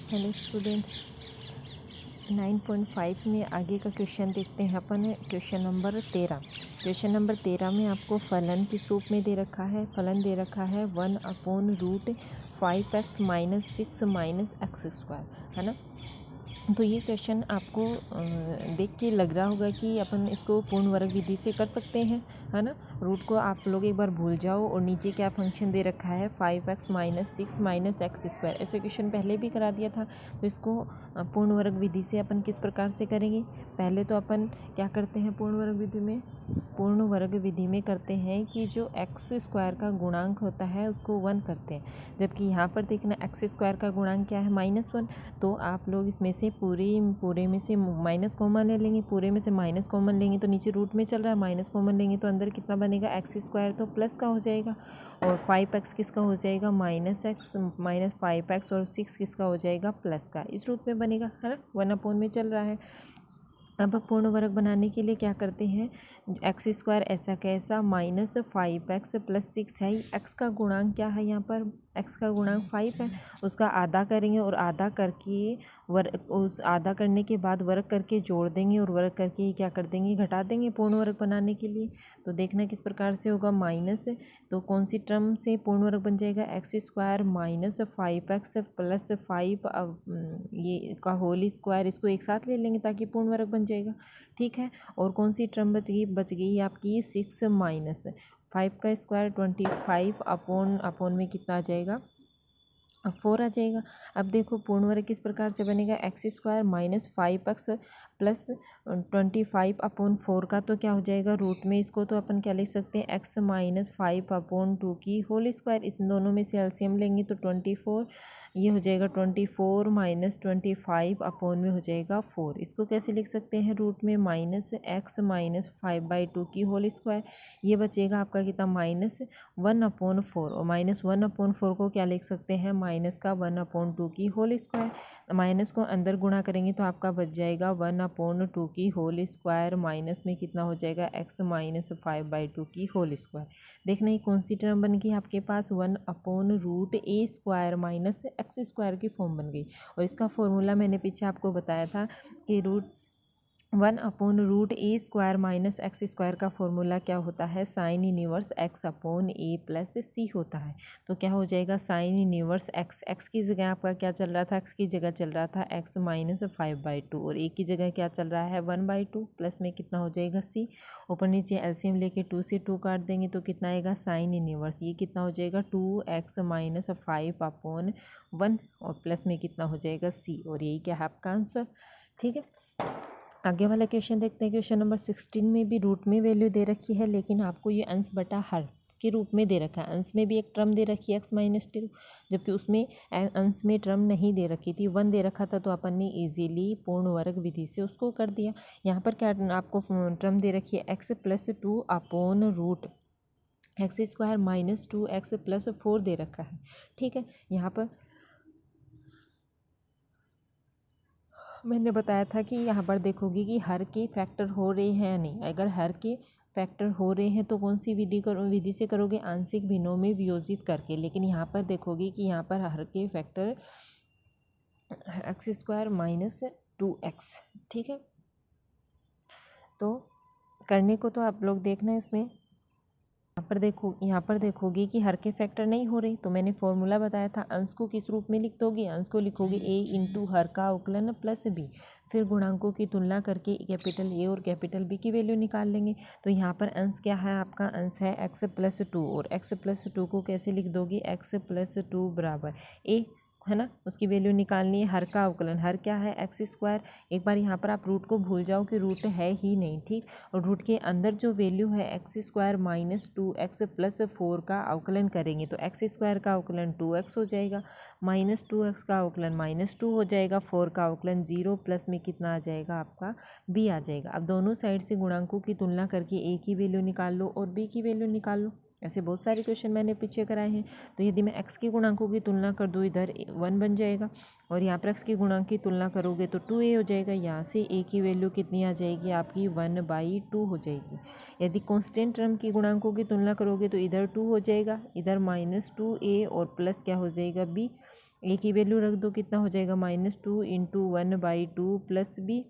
Hello students, 9.5 में आगे का क्वेश्चन देखते हैं अपन। Question number 13। क्वेश्चन नंबर 13 में आपको फलन किस रूप में दे रखा है। फलन दे रखा है 1/√5x - 6 - x², है ना। तो ये क्वेश्चन आपको देख के लग रहा होगा कि अपन इसको पूर्ण वर्ग विधि से कर सकते हैं, है ना। रूट को आप लोग एक बार भूल जाओ और नीचे क्या फंक्शन दे रखा है 5x - 6 - x²। ऐसे क्वेश्चन पहले भी करा दिया था। तो इसको पूर्ण वर्ग विधि से अपन किस प्रकार से करेंगे। पहले तो अपन क्या करते हैं पूर्ण वर्ग विधि में। पूर्ण वर्ग विधि में करते हैं कि जो x² का गुणांक होता है उसको 1 करते हैं, जबकि यहाँ पर देखना x² का गुणांक क्या है -1। तो आप लोग इसमें से पूरे में से माइनस कॉमन ले लेंगे। पूरे में से माइनस कॉमन लेंगे तो नीचे रूट में चल रहा है, माइनस कॉमन लेंगे तो अंदर कितना बनेगा x² तो प्लस का हो जाएगा, और 5x किसका हो जाएगा -x -5x, और 6 किसका हो जाएगा प्लस का। इस रूप में बनेगा, है ना। 1 में चल रहा है। अब पूर्ण वर्ग बनाने के लिए क्या करते हैं, x² ऐसा कैसा -5x + 6 है। x का गुणांक क्या है, यहाँ पर x का गुणांक 5 है। उसका आधा करेंगे और आधा करके उस आधा करने के बाद वर्ग करके जोड़ देंगे, और वर्ग करके क्या कर देंगे, घटा देंगे पूर्ण वर्ग बनाने के लिए। तो देखना किस प्रकार से होगा माइनस, तो कौन सी टर्म से पूर्ण वर्ग बन जाएगा x² - 5x + 5 ये का होल स्क्वायर। इसको एक साथ ले लेंगे ताकि पूर्ण वर्ग बन जाएगा, ठीक है। और कौन सी टर्म बच गई आपकी 6 - 5 का स्क्वायर 25 अपॉन में कितना आ जाएगा 4 आ जाएगा। अब देखो पूर्ण वर्ग किस प्रकार से बनेगा, x² - 5x + 25 अपॉन 4 का तो क्या हो जाएगा रूट में। इसको तो अपन क्या लिख सकते हैं x - 5/2 की होल स्क्वायर। इस दोनों में से एलसीएम लेंगे तो 24, ये हो जाएगा 24 - 25 अपॉन में हो जाएगा 4। इसको कैसे लिख सकते हैं रूट में -x - 5/2 की होल स्क्वायर। ये बचेगा आपका कितना -1/4, और -1/4 को क्या लिख सकते हैं माइनस का 1/2 की होल स्क्वायर। माइनस को अंदर गुणा करेंगे तो आपका बच जाएगा 1/2 की होल स्क्वायर, माइनस में कितना हो जाएगा x - 5/2 की होल स्क्वायर। देखना ये कौन सी टर्म बन गई आपके पास 1/√a² - x² की फॉर्म बन गई। और इसका फॉर्मूला मैंने पीछे आपको बताया था कि 1/√a² - x² का फॉर्मूला क्या होता है, साइन इनवर्स x/a + c होता है। तो क्या हो जाएगा साइन इनवर्स x की जगह आपका क्या चल रहा था, x की जगह चल रहा था x - 5/2, और a की जगह क्या चल रहा है 1/2, प्लस में कितना हो जाएगा c। ऊपर नीचे एलसीएम लेके 2 से 2 काट देंगे तो कितना आएगा साइन इनवर्स, ये कितना हो जाएगा 2x - 5/1, और प्लस में कितना हो जाएगा c, और यही क्या है आपका आंसर, ठीक है। आगे वाला क्वेश्चन देखते हैं। क्वेश्चन नंबर 16 में भी रूट में वैल्यू दे रखी है, लेकिन आपको ये अंश बटा हर के रूप में दे रखा है। अंश में भी एक टर्म दे रखी है x - 2, जबकि उसमें अंश में टर्म नहीं दे रखी थी, 1 दे रखा था। तो अपन ने इजीली पूर्ण वर्ग विधि से उसको कर दिया। यहाँ पर क्या आपको टर्म दे रखी है x + 2 upon root x² - 2x + 4 दे रखा है, ठीक है। यहाँ पर मैंने बताया था कि यहाँ पर देखोगे कि हर के फैक्टर हो रहे हैं या नहीं। अगर हर के फैक्टर हो रहे हैं तो कौन सी विधि से करोगे, आंशिक भिन्नों में वियोजित करके। लेकिन यहाँ पर देखोगे कि यहाँ पर हर के फैक्टर x² - 2x, ठीक है। तो करने को तो आप लोग देखना इसमें। यहाँ पर देखोगे कि हर के फैक्टर नहीं हो रहे, तो मैंने फॉर्मूला बताया था। अंश को किस रूप में लिख दोगे, अंश को लिखोगे a × हर का अवकलन प्लस b, फिर गुणांकों की तुलना करके कैपिटल A और कैपिटल B की वैल्यू निकाल लेंगे। तो यहाँ पर अंश क्या है, आपका अंश है x + 2, और x + 2 को कैसे लिख दोगे, x + 2 बराबर a, है ना। उसकी वैल्यू निकालनी है। हर का अवकलन, हर क्या है x²। एक बार यहाँ पर आप रूट को भूल जाओ कि रूट है ही नहीं, ठीक। और रूट के अंदर जो वैल्यू है x² - 2x + 4 का अवकलन करेंगे तो x² का अवकलन 2x हो जाएगा, -2x का अवकलन -2 हो जाएगा, 4 का अवकलन 0, प्लस में कितना आ जाएगा आपका b आ जाएगा। अब दोनों साइड से गुणांकों की तुलना करके a की वैल्यू निकाल लो और b की वैल्यू निकाल लो। ऐसे बहुत सारे क्वेश्चन मैंने पीछे कराए हैं। तो यदि मैं x के गुणांकों की तुलना कर दूँ, इधर 1 बन जाएगा और यहाँ पर x के गुणांक की तुलना करोगे तो 2a हो जाएगा। यहाँ से a की वैल्यू कितनी आ जाएगी आपकी 1/2 हो जाएगी। यदि कांस्टेंट टर्म की गुणांकों की तुलना करोगे तो इधर 2 हो जाएगा, इधर -2a और प्लस क्या हो जाएगा b। a की वैल्यू रख दो, कितना हो जाएगा -2 × 1/2 प्लस b।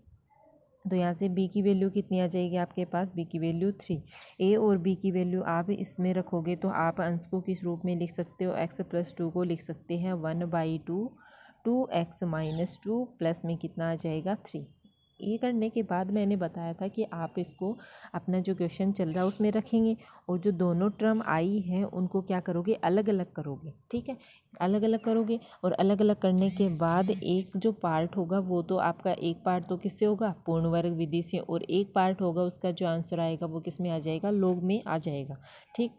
तो यहाँ से b की वैल्यू कितनी आ जाएगी आपके पास, b की वैल्यू 3। a और b की वैल्यू आप इसमें रखोगे तो आप अंश को किस रूप में लिख सकते हो, x + 2 को लिख सकते हैं 1/2 2x - 2 प्लस में कितना आ जाएगा 3। ये करने के बाद मैंने बताया था कि आप इसको अपना जो क्वेश्चन चल रहा है उसमें रखेंगे और जो दोनों टर्म आई है उनको क्या करोगे, अलग अलग करोगे। ठीक है, अलग अलग करोगे और अलग अलग करने के बाद एक जो पार्ट होगा वो तो आपका, एक पार्ट तो किससे होगा, पूर्ण वर्ग विधि से, और एक पार्ट होगा उसका जो आंसर आएगा वो किस में आ जाएगा, लॉग में आ जाएगा। ठीक,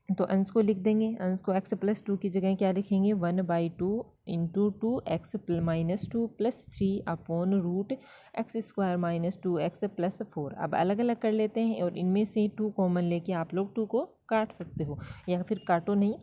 तो अंश को लिख देंगे, अंश को x + 2 की जगह क्या लिखेंगे 1/2 × 2x - 2 + 3/√x² - 2x + 4। अब अलग अलग कर लेते हैं और इनमें से 2 कॉमन लेके आप लोग 2 को काट सकते हो, या फिर काटो नहीं,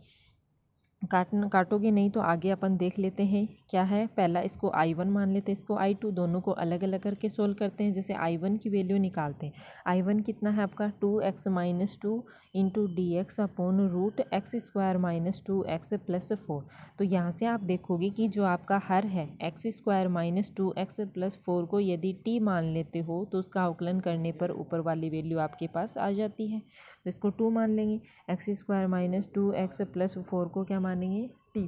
काटोगे नहीं तो आगे अपन देख लेते हैं क्या है। पहला इसको I1 मान लेते हैं, इसको I2, दोनों को अलग अलग करके सोल्व करते हैं। जैसे I1 की वैल्यू निकालते हैं, I1 कितना है आपका 2x - 2 × dx/√x² - 2x + 4। तो यहाँ से आप देखोगे कि जो आपका हर है x² - 2x + 4 को यदि t मान लेते हो तो उसका अवकलन करने पर ऊपर वाली वैल्यू आपके पास आ जाती है। तो इसको 2 मान लेंगे, x² - 2x + 4 को क्या मानेंगे, t।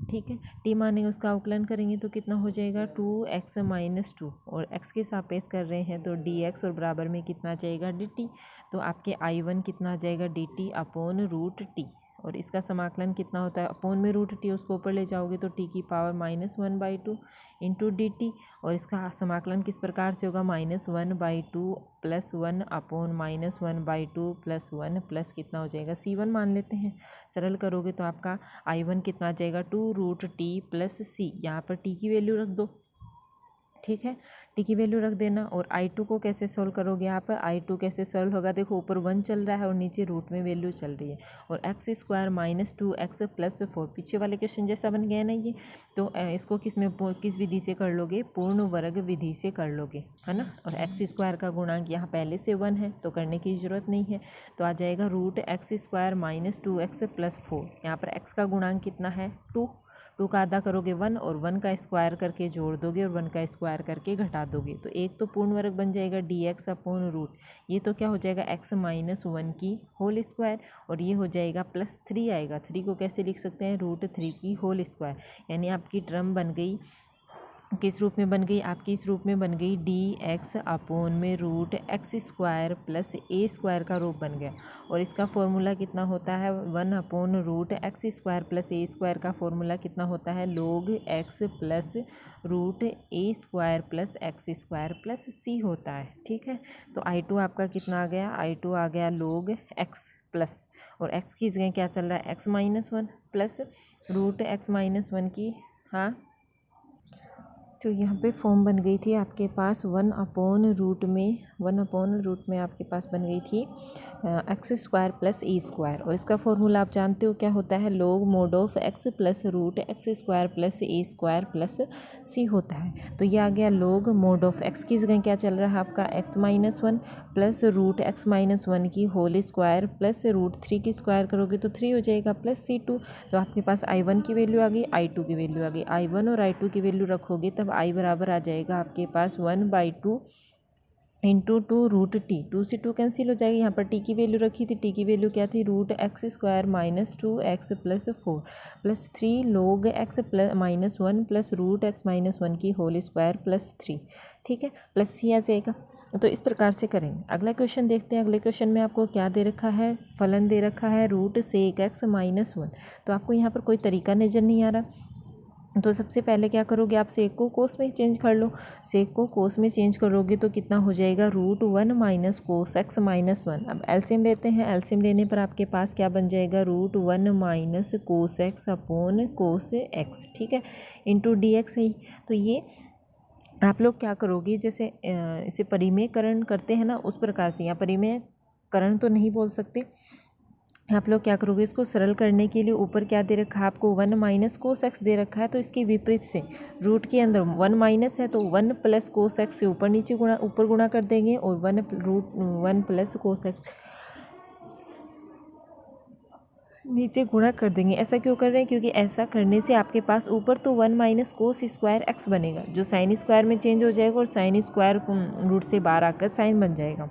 ठीक है, t मानेंगे, उसका अवकलन करेंगे तो कितना हो जाएगा 2x - 2, और x के सापेक्ष कर रहे हैं तो dx और बराबर में कितना जाएगा dt। तो आपके I1 कितना आ जाएगा dt/√t, और इसका समाकलन कितना होता है, अपोन में √t, उसको ऊपर ले जाओगे तो t की पावर -1/2 × dt, और इसका समाकलन किस प्रकार से होगा -1/2 + 1/-1/2 + 1 प्लस कितना हो जाएगा c1 मान लेते हैं। सरल करोगे तो आपका I1 कितना आ जाएगा 2√t + c, यहाँ पर t की वैल्यू रख दो। ठीक है, टी की वैल्यू रख देना। और I2 को कैसे सॉल्व करोगे आप, I2 कैसे सॉल्व होगा, देखो ऊपर 1 चल रहा है और नीचे रूट में वैल्यू चल रही है, और x² - 2x + 4 पीछे वाले क्वेश्चन जैसा बन गया ना ये। तो इसको किस विधि से कर लोगे, पूर्ण वर्ग विधि से कर लोगे, है ना। और x² का गुणांक यहाँ पहले से 1 है तो करने की ज़रूरत नहीं है, तो आ जाएगा √x² - 2x + 4। यहाँ पर x का गुणांक कितना है 2 का आधा करोगे 1 और 1 का स्क्वायर करके जोड़ दोगे और 1 का स्क्वायर करके घटा दोगे, तो एक तो पूर्ण वर्ग बन जाएगा dx/√। ये तो क्या हो जाएगा x - 1 की होल स्क्वायर, और ये हो जाएगा +3 आएगा। 3 को कैसे लिख सकते हैं, √3 की होल स्क्वायर, यानी आपकी टर्म बन गई, किस रूप में बन गई आपकी, इस रूप में बन गई dx/√x² + a² का रूप बन गया। और इसका फॉर्मूला कितना होता है 1/√x² + a² का फॉर्मूला कितना होता है log x + √a² + x² + c होता है। ठीक है, तो I2 आपका कितना आ गया, I2 आ गया log x प्लस, और x की जगह क्या चल रहा है x - 1 प्लस √x - 1 की, हाँ, तो यहाँ पे फॉर्म बन गई थी आपके पास 1/रूट में आपके पास बन गई थी x² + a², और इसका फॉर्मूला आप जानते हो क्या होता है, log mod of x + √x² + a² + c होता है। तो ये आ गया log mod of x की जगह क्या चल रहा है आपका x - 1 प्लस √x - 1 की होल स्क्वायर प्लस √3 की स्क्वायर करोगे तो 3 हो जाएगा प्लस c2। तो आपके पास I1 की वैल्यू आ गई, I2 की वैल्यू आ गई, I1 और I2 की वैल्यू रखोगे तब I बराबर आ जाएगा आपके पास 1/2 × 2√t। 2 से 2 कैंसिल हो जाएगी, यहाँ पर t की वैल्यू रखी थी, t की वैल्यू क्या थी √x² - 2x + 4 plus 3 log x - 1 plus √x - 1 की होल स्क्वायर प्लस 3। ठीक है, प्लस c आ जाएगा। तो इस प्रकार से करेंगे। अगला क्वेश्चन देखते हैं। अगले क्वेश्चन में आपको क्या दे रखा है, फलन दे रखा है √sec(x - 1)। तो आपको यहाँ पर कोई तरीका नज़र नहीं आ रहा, तो सबसे पहले क्या करोगे आप सेक को कोस में चेंज कर लो। सेक को कोस में चेंज करोगे तो कितना हो जाएगा √1 - cos(x - 1)। अब एलसीएम लेते हैं, एलसीएम लेने पर आपके पास क्या बन जाएगा √1 - cos(x) cos x। ठीक है, इंटू dx है। तो ये आप लोग क्या करोगे, जैसे इसे परिमेयकरण करते हैं ना उस प्रकार से, या परिमेयकरण तो नहीं बोल सकते, आप लोग क्या करोगे, इसको सरल करने के लिए ऊपर क्या दे रखा है आपको, 1 माइनस कोस एक्स दे रखा है, तो इसके विपरीत से रूट के अंदर 1 माइनस है तो 1 प्लस कोस एक्स से ऊपर नीचे गुणा, ऊपर गुणा कर देंगे और 1 प्लस कोस एक्स नीचे गुणा कर देंगे। ऐसा क्यों कर रहे हैं, क्योंकि ऐसा करने से आपके पास ऊपर तो 1 माइनस कोस स्क्वायर एक्स बनेगा जो साइन स्क्वायर में चेंज हो जाएगा और साइन स्क्वायर रूट से बाहर आकर साइन बन जाएगा।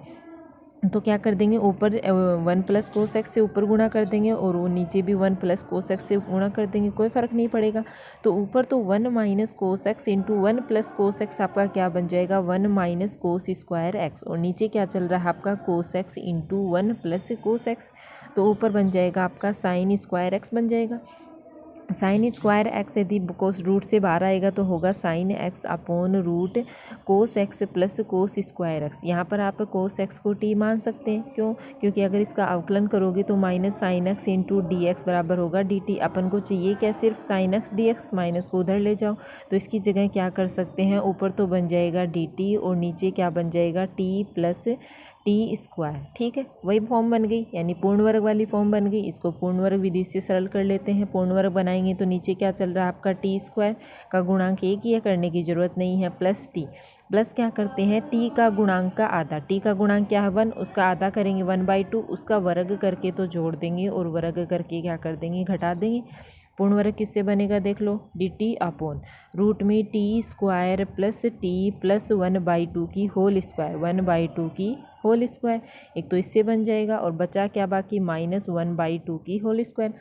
तो क्या कर देंगे, ऊपर 1 प्लस कोस एक्स से ऊपर गुणा कर देंगे और वो नीचे भी 1 प्लस कोस एक्स से गुणा कर देंगे, कोई फ़र्क नहीं पड़ेगा। तो ऊपर तो 1 minus cos x into 1 plus cos x आपका क्या बन जाएगा, 1 माइनस कोस स्क्वायर एक्स, और नीचे क्या चल रहा है आपका cos x into 1 plus cos x, तो ऊपर बन जाएगा आपका साइन स्क्वायर एक्स बन जाएगा। साइन स्क्वायर एक्स यदि कोस रूट से बाहर आएगा तो होगा sine x upon root cos x plus cos square x. यहाँ पर आप कोस एक्स को टी मान सकते हैं, क्यों, क्योंकि अगर इसका अवकलन करोगे तो minus sign x into d x बराबर होगा डी टी। अपन को चाहिए क्या, सिर्फ sine x D x, minus को उधर ले जाओ तो इसकी जगह क्या कर सकते हैं, ऊपर तो बन जाएगा डी टी और नीचे क्या बन जाएगा टी प्लस टी स्क्वायर। ठीक है, वही फॉर्म बन गई, यानी पूर्ण वर्ग वाली फॉर्म बन गई। इसको पूर्ण वर्ग विधि से सरल कर लेते हैं। पूर्ण वर्ग बनाएंगे तो नीचे क्या चल रहा है आपका टी स्क्वायर का गुणांक एक ही है, करने की जरूरत नहीं है, प्लस टी, प्लस क्या करते हैं टी का गुणांक का आधा, टी का गुणांक क्या है 1, उसका आधा करेंगे 1/2, उसका वर्ग करके तो जोड़ देंगे और वर्ग करके क्या कर देंगे, घटा देंगे। पूर्ण वर्ग किससे बनेगा देख लो, डी टी अपॉन रूट में T square plus T plus 1/2 की होल स्क्वायर, 1/2 की होल स्क्वायर, एक तो इससे बन जाएगा और बचा क्या बाकी माइनस 1/2 की होल स्क्वायर।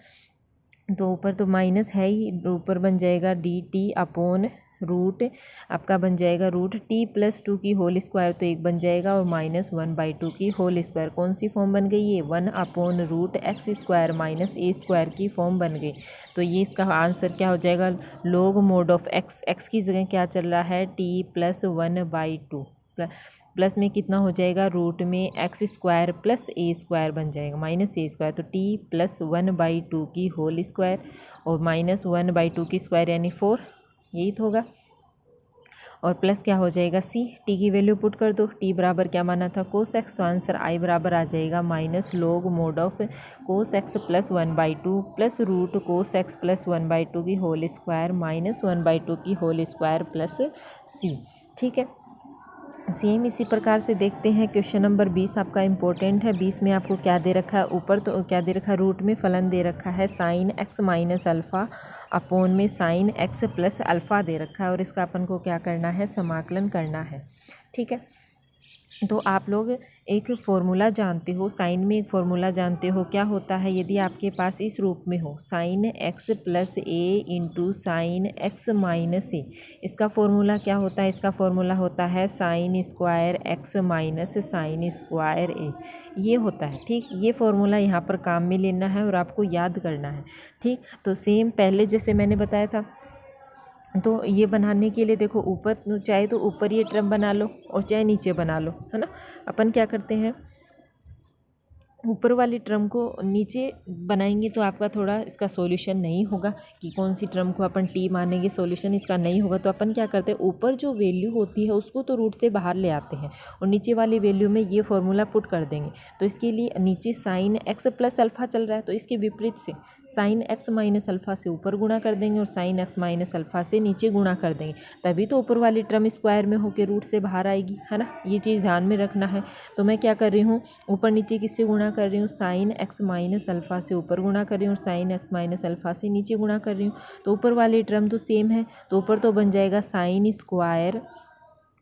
तो ऊपर तो माइनस है ही, ऊपर बन जाएगा डी टी अपॉन रूट आपका बन जाएगा रूट टी प्लस 2 की होल स्क्वायर, तो एक बन जाएगा और माइनस 1/2 की होल स्क्वायर। कौन सी फॉर्म बन गई ये, 1 upon root X square minus A square की फॉर्म बन गई। तो ये इसका आंसर क्या हो जाएगा, log mod of X, X की जगह क्या चल रहा है टी प्लस 1/2, प्लस में कितना हो जाएगा रूट में एक्स स्क्वायर प्लस ए स्क्वायर बन जाएगा माइनस ए स्क्वायर, तो टी प्लस 1/2 की होल स्क्वायर और माइनस 1/2 की स्क्वायर यानी 4, यही तो होगा। और प्लस क्या हो जाएगा सी, टी की वैल्यू पुट कर दो, टी बराबर क्या माना था कोस एक्स, तो आंसर आई बराबर आ जाएगा minus log mod of cos x plus 1/2 plus root cos x plus 1/2 की होल स्क्वायर माइनस 1/2 की होल स्क्वायर प्लस सी। ठीक है, सेम इसी प्रकार से देखते हैं क्वेश्चन नंबर 20 आपका इम्पोर्टेंट है। 20 में आपको क्या दे रखा है, ऊपर तो क्या दे रखा है, रूट में फलन दे रखा है sine x minus alpha upon में साइन एक्स प्लस अल्फ़ा दे रखा है और इसका अपन को क्या करना है, समाकलन करना है। ठीक है, तो आप लोग एक फॉर्मूला जानते हो, साइन में एक फॉर्मूला जानते हो, क्या होता है यदि आपके पास इस रूप में हो sine X plus A into sine x minus A, इसका फॉर्मूला क्या होता है, इसका फॉर्मूला होता है sine square x minus sine square A, ये होता है। ठीक, ये फॉर्मूला यहाँ पर काम में लेना है और आपको याद करना है। ठीक, तो सेम पहले जैसे मैंने बताया था, तो ये बनाने के लिए देखो ऊपर चाहे तो ऊपर ये टर्म बना लो और चाहे नीचे बना लो, है ना। अपन क्या करते हैं, ऊपर वाली टर्म को नीचे बनाएंगे तो आपका थोड़ा इसका सॉल्यूशन नहीं होगा कि कौन सी टर्म को अपन टी मानेंगे, सॉल्यूशन इसका नहीं होगा। तो अपन क्या करते हैं, ऊपर जो वैल्यू होती है उसको तो रूट से बाहर ले आते हैं और नीचे वाली वैल्यू में ये फॉर्मूला पुट कर देंगे। तो इसके लिए नीचे साइन एक्स प्लस अल्फ़ा चल रहा है तो इसके विपरीत से साइन एक्स माइनस अल्फ़ा से ऊपर गुणा कर देंगे और साइन एक्स माइनस अल्फ़ा से नीचे गुणा कर देंगे, तभी तो ऊपर वाली टर्म स्क्वायर में होकर रूट से बाहर आएगी, है ना। ये चीज़ ध्यान में रखना है। तो मैं क्या कर रही हूँ, ऊपर नीचे किससे गुणा कर रही हूँ, साइन एक्स माइनस अल्फ़ा से ऊपर गुणा कर रही हूँ और साइन एक्स माइनस अल्फ़ा से नीचे गुणा कर रही हूँ। तो ऊपर वाली टर्म तो सेम है, तो ऊपर तो बन जाएगा sign square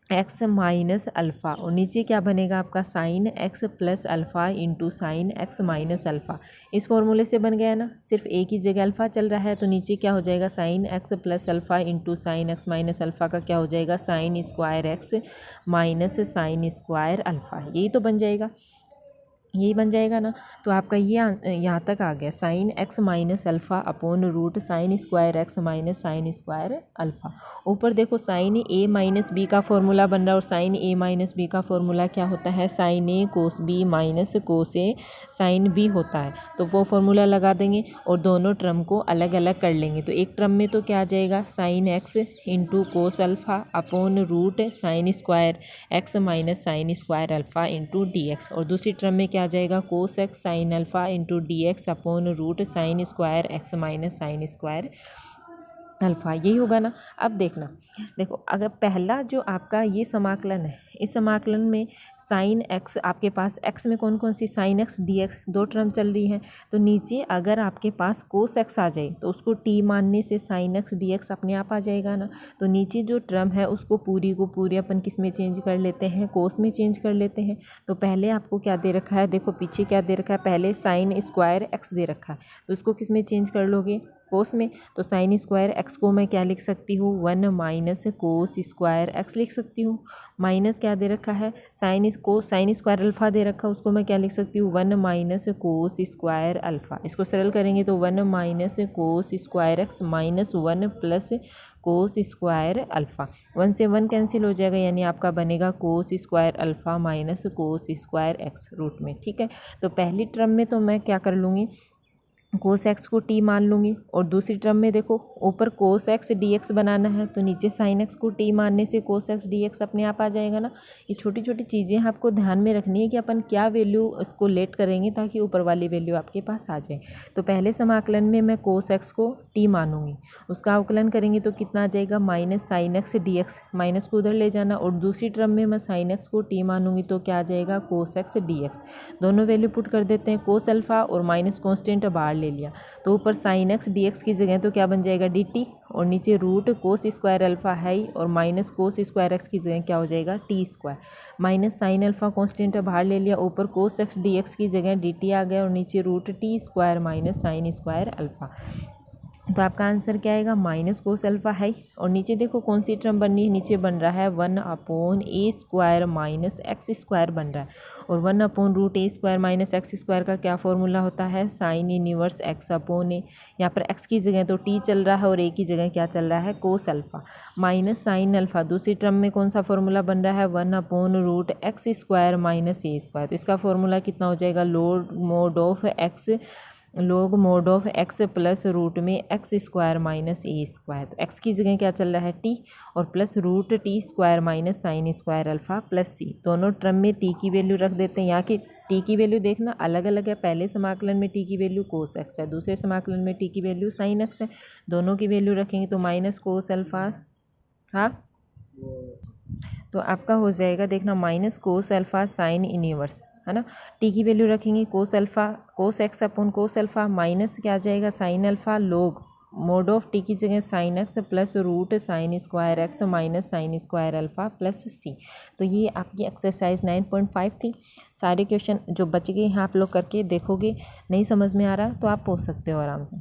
x minus alpha और नीचे क्या बनेगा आपका sign X plus alpha into sine x minus alpha. इस फॉर्मूले से बन गया ना, सिर्फ एक ही जगह अल्फ़ा चल रहा है तो नीचे क्या हो जाएगा sine X plus alpha into sine x minus alpha का क्या हो जाएगा sign square x minus sine square alpha, यही तो बन जाएगा, यही बन जाएगा ना। तो आपका ये यहाँ तक आ गया sine x minus alpha upon root sine square x minus sine square alpha. ऊपर देखो साइन ए माइनस बी का फॉर्मूला बन रहा है और साइन ए माइनस बी का फॉर्मूला क्या होता है, sine A cos B minus cos A sine B होता है। तो वो फॉर्मूला लगा देंगे और दोनों टर्म को अलग अलग कर लेंगे। तो एक टर्म में तो क्या आ जाएगा sine x into cos alpha upon root sine square x minus sine square alpha into d x, और दूसरी टर्म में क्या क्या आ जाएगा cos x sine alpha into d x upon root sine square x minus sine square alpha, यही होगा ना। अब देखना, देखो अगर पहला जो आपका ये समाकलन है, इस समाकलन में साइन एक्स आपके पास एक्स में कौन कौन सी साइन एक्स डी एक्स दो टर्म चल रही हैं, तो नीचे अगर आपके पास कोस एक्स आ जाए तो उसको टी मानने से साइन एक्स डी एक्स अपने आप आ जाएगा ना। तो नीचे जो टर्म है उसको पूरी को पूरी अपन किस में चेंज कर लेते हैं, कोस में चेंज कर लेते हैं। तो पहले आपको क्या दे रखा है, देखो पीछे क्या दे रखा है, पहले साइन स्क्वायर एक्स दे रखा है, तो उसको किस में चेंज कर लोगे, कोस में। तो साइन स्क्वायर एक्स को मैं क्या लिख सकती हूँ, 1 माइनस कोस स्क्वायर एक्स लिख सकती हूँ। माइनस क्या दे रखा है, साइन स्क्वायर अल्फ़ा दे रखा है, उसको मैं क्या लिख सकती हूँ, 1 माइनस कोस स्क्वायर अल्फ़ा। इसको सरल करेंगे तो 1 minus cos square x minus 1 plus cos square alpha. 1 से 1 कैंसिल हो जाएगा, यानी आपका बनेगा cos square alpha minus cos square x root में। ठीक है, तो पहली टर्म में तो मैं क्या कर लूँगी, कोस एक्स को टी मान लूँगी, और दूसरी टर्म में देखो ऊपर कोस एक्स डी एक्स बनाना है, तो नीचे साइन एक्स को टी मानने से कोस एक्स डी एक्स अपने आप आ जाएगा ना। ये छोटी छोटी चीज़ें आपको ध्यान में रखनी है कि अपन क्या वैल्यू इसको लेट करेंगे ताकि ऊपर वाली वैल्यू आपके पास आ जाए। तो पहले समाकलन में मैं कोस एक्स को टी मानूंगी, उसका अवकलन करेंगे तो कितना आ जाएगा, minus sine x D x, minus को उधर ले जाना, और दूसरी टर्म में मैं साइन एक्स को टी मानूंगी तो क्या आ जाएगा, कोस एक्स डी एक्स। दोनों वैल्यू पुट कर देते हैं, कोस अल्फ़ा और माइनस कॉन्स्टेंट बाहर ले लिया, तो ऊपर साइन एक्स डी एक्स की जगह तो क्या बन जाएगा, डी टी, और नीचे रूट कोस स्क्वायर अल्फ़ा है ही, और माइनस कोस स्क्वायर एक्स की जगह क्या हो जाएगा, T square, minus sine alpha constant बाहर ले लिया, ऊपर कोस एक्स डी एक्स की जगह डी टी आ गया, और नीचे root T square minus sine square alpha. तो आपका आंसर क्या आएगा, माइनस कोस अल्फ़ा है, और नीचे देखो कौन सी टर्म बन रही है, नीचे बन रहा है 1 अपॉन ए स्क्वायर माइनस एक्स स्क्वायर बन रहा है, और 1 अपॉन रूट ए स्क्वायर माइनस एक्स स्क्वायर का क्या फॉर्मूला होता है, साइन इनवर्स एक्स अपॉन ए। यहाँ पर एक्स की जगह तो टी चल रहा है और ए की जगह क्या चल रहा है, cos alpha minus sine alpha. दूसरी टर्म में कौन सा फॉर्मूला बन रहा है, 1 upon root X square minus A square, तो इसका फॉर्मूला कितना हो जाएगा, log mod of X plus root में X square minus A square. तो एक्स की जगह क्या चल रहा है, टी, और plus root T square minus sine square alpha plus C. दोनों टर्म में टी की वैल्यू रख देते हैं। यहाँ की टी की वैल्यू देखना अलग अलग है, पहले समाकलन में टी की वैल्यू कोस एक्स है, दूसरे समाकलन में टी की वैल्यू साइन एक्स है। दोनों की वैल्यू रखेंगे तो माइनस कोस अल्फ़ा, हाँ तो आपका हो जाएगा, देखना minus cos alpha sine inverse, है ना। टी की वैल्यू रखेंगे cos alpha cos X upon cos alpha, minus क्या आ जाएगा, sine alpha log mod of T की जगह sine X plus root sine square x minus sine square alpha plus C. तो ये आपकी एक्सरसाइज 9.5 थी। सारे क्वेश्चन जो बच गए हैं आप लोग करके देखोगे, नहीं समझ में आ रहा तो आप पूछ सकते हो आराम से।